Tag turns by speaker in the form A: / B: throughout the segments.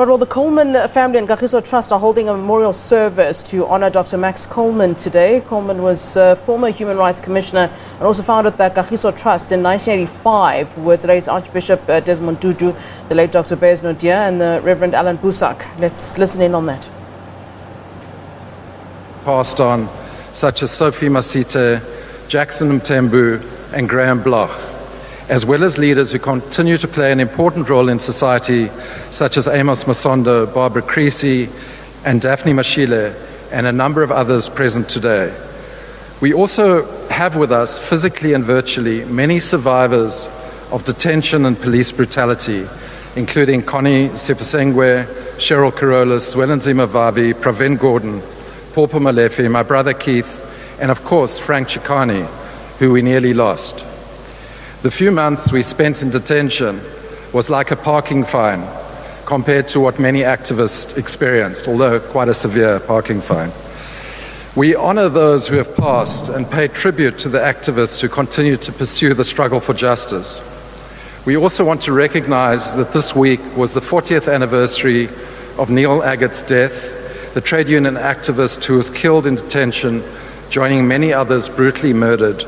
A: Well, the Coleman family and Kagiso Trust are holding a memorial service to honor Dr. Max Coleman today. Coleman was former Human Rights Commissioner and also founded the Kagiso Trust in 1985 with the late Archbishop Desmond Tutu, the late Dr Beyers Naudé and the Reverend Allan Boesak. Let's listen in on that.
B: Passed on, such as Sophie Masite, Jackson Mtembu and Graham Bloch, as well as leaders who continue to play an important role in society, such as Amos Masondo, Barbara Creasy, and Daphne Mashile, and a number of others present today. We also have with us, physically and virtually, many survivors of detention and police brutality, including Connie Sipasengwe, Cheryl Carolus, Zwelenzima Vavi, Pravin Gordon, Paupo Malefi, my brother Keith, and of course Frank Chikane, who we nearly lost. The few months we spent in detention was like a parking fine compared to what many activists experienced, although quite a severe parking fine. We honor those who have passed and pay tribute to the activists who continue to pursue the struggle for justice. We also want to recognize that this week was the 40th anniversary of Neil Agat's death, the trade union activist who was killed in detention, joining many others brutally murdered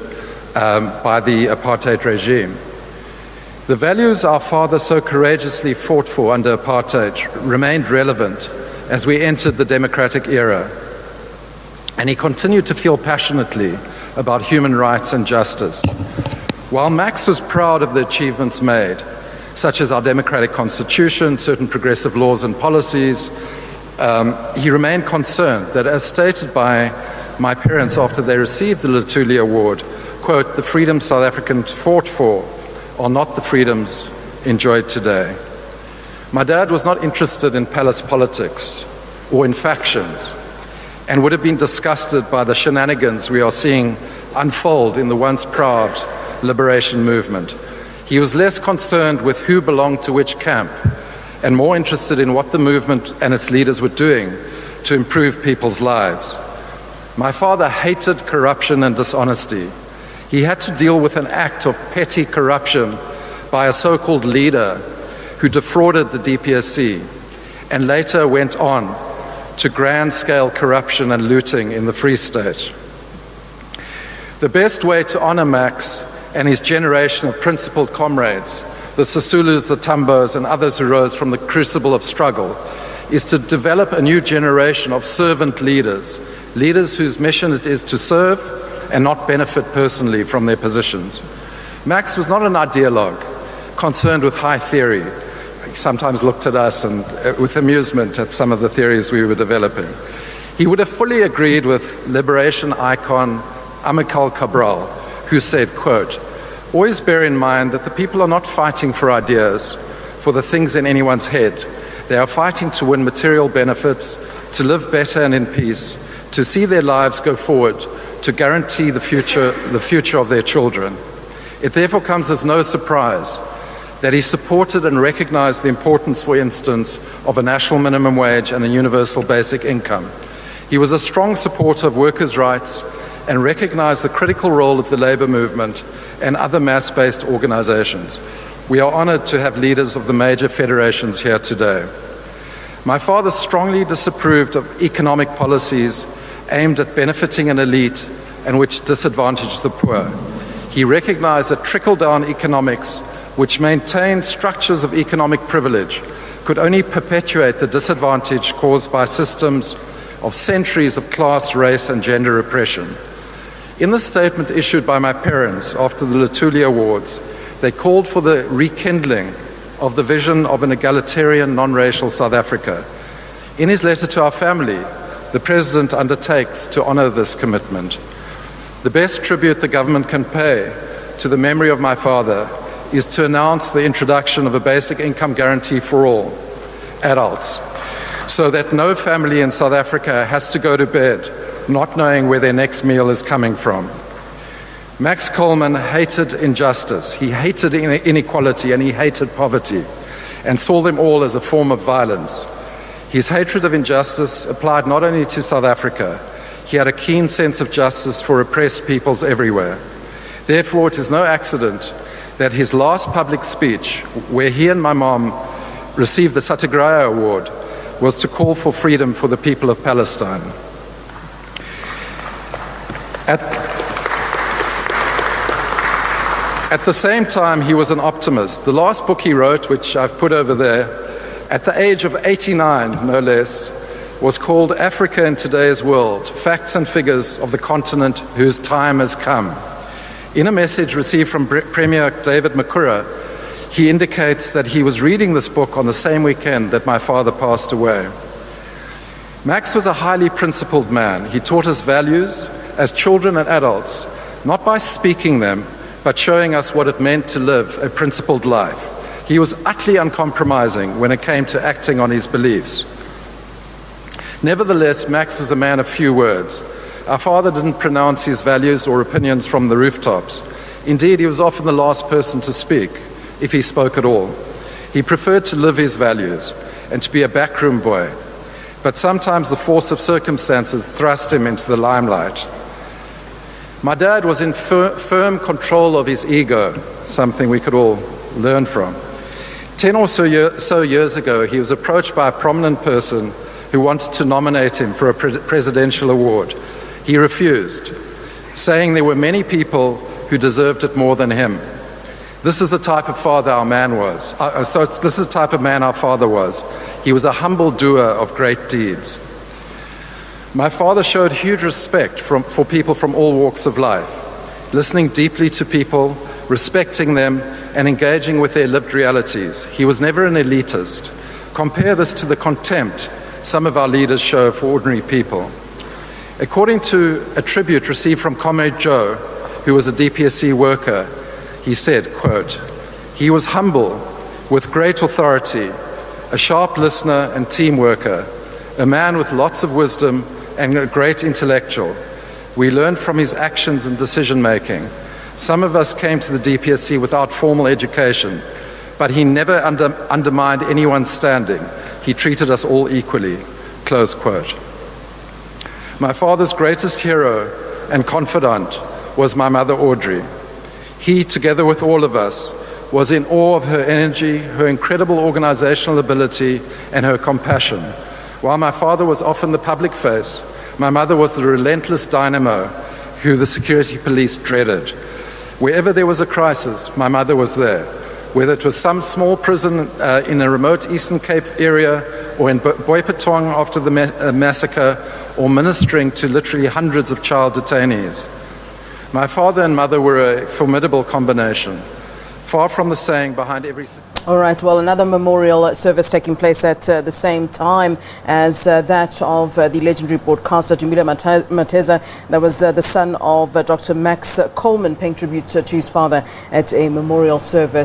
B: by the apartheid regime. The values our father so courageously fought for under apartheid remained relevant as we entered the democratic era, and he continued to feel passionately about human rights and justice. While Max was proud of the achievements made, such as our democratic constitution, certain progressive laws and policies, he remained concerned that, as stated by my parents after they received the Luthuli Award, quote, "The freedoms South Africans fought for are not the freedoms enjoyed today." My dad was not interested in palace politics or in factions and would have been disgusted by the shenanigans we are seeing unfold in the once proud liberation movement. He was less concerned with who belonged to which camp and more interested in what the movement and its leaders were doing to improve people's lives. My father hated corruption and dishonesty. He had to deal with an act of petty corruption by a so-called leader who defrauded the DPSC and later went on to grand-scale corruption and looting in the Free State. The best way to honor Max and his generation of principled comrades, the Sisulus, the Tambos, and others who rose from the crucible of struggle, is to develop a new generation of servant leaders, leaders whose mission it is to serve and not benefit personally from their positions. Max was not an ideologue concerned with high theory. He sometimes looked at us and with amusement at some of the theories we were developing. He would have fully agreed with liberation icon Amilcar Cabral, who said, quote, "Always bear in mind that the people are not fighting for ideas, for the things in anyone's head. They are fighting to win material benefits, to live better and in peace, to see their lives go forward, to guarantee the future of their children." It therefore comes as no surprise that he supported and recognized the importance, for instance, of a national minimum wage and a universal basic income. He was a strong supporter of workers' rights and recognized the critical role of the labor movement and other mass-based organizations. We are honored to have leaders of the major federations here today. My father strongly disapproved of economic policies aimed at benefiting an elite and which disadvantaged the poor. He recognized that trickle-down economics, which maintained structures of economic privilege, could only perpetuate the disadvantage caused by systems of centuries of class, race, and gender oppression. In the statement issued by my parents after the Luthuli Awards, they called for the rekindling of the vision of an egalitarian, non-racial South Africa. In his letter to our family, the President undertakes to honor this commitment. The best tribute the government can pay to the memory of my father is to announce the introduction of a basic income guarantee for all adults, so that no family in South Africa has to go to bed not knowing where their next meal is coming from. Max Coleman hated injustice, he hated inequality, and he hated poverty, and saw them all as a form of violence. His hatred of injustice applied not only to South Africa, he had a keen sense of justice for oppressed peoples everywhere. Therefore, it is no accident that his last public speech, where he and my mom received the Satyagraha Award was to call for freedom for the people of Palestine. At the same time, he was an optimist. The last book he wrote, which I've put over there, at the age of 89, no less, was called Africa in Today's World, Facts and Figures of the Continent Whose Time Has Come. In a message received from Premier David Makura, he indicates that he was reading this book on the same weekend that my father passed away. Max was a highly principled man. He taught us values as children and adults, not by speaking them, but showing us what it meant to live a principled life. He was utterly uncompromising when it came to acting on his beliefs. Nevertheless, Max was a man of few words. Our father didn't pronounce his values or opinions from the rooftops. Indeed, he was often the last person to speak, if he spoke at all. He preferred to live his values and to be a backroom boy. But sometimes the force of circumstances thrust him into the limelight. My dad was in firm control of his ego, something we could all learn from. 10 or so years ago, he was approached by a prominent person who wanted to nominate him for a presidential award. He refused, saying there were many people who deserved it more than him. This is the type of father our man was. This is the type of man our father was. He was a humble doer of great deeds. My father showed huge respect for people from all walks of life, listening deeply to people, respecting them, and engaging with their lived realities. He was never an elitist. Compare this to the contempt some of our leaders show for ordinary people. According to a tribute received from Comrade Joe, who was a DPSC worker, he said, quote, "He was humble, with great authority, a sharp listener and team worker, a man with lots of wisdom and a great intellectual. We learned from his actions and decision-making. Some of us came to the DPSC without formal education, but he never undermined anyone's standing. He treated us all equally," close quote. My father's greatest hero and confidant was my mother, Audrey. He, together with all of us, was in awe of her energy, her incredible organizational ability, and her compassion. While my father was often the public face, my mother was the relentless dynamo who the security police dreaded. Wherever there was a crisis, my mother was there. Whether it was some small prison in a remote Eastern Cape area, or in Boipatong after the massacre, or ministering to literally hundreds of child detainees. My father and mother were a formidable combination. Far from the saying, behind every success.
A: All right, well, another memorial service taking place at the same time as that of the legendary broadcaster Dumile Mateza. That was the son of Dr Max Coleman, paying tribute to his father at a memorial service.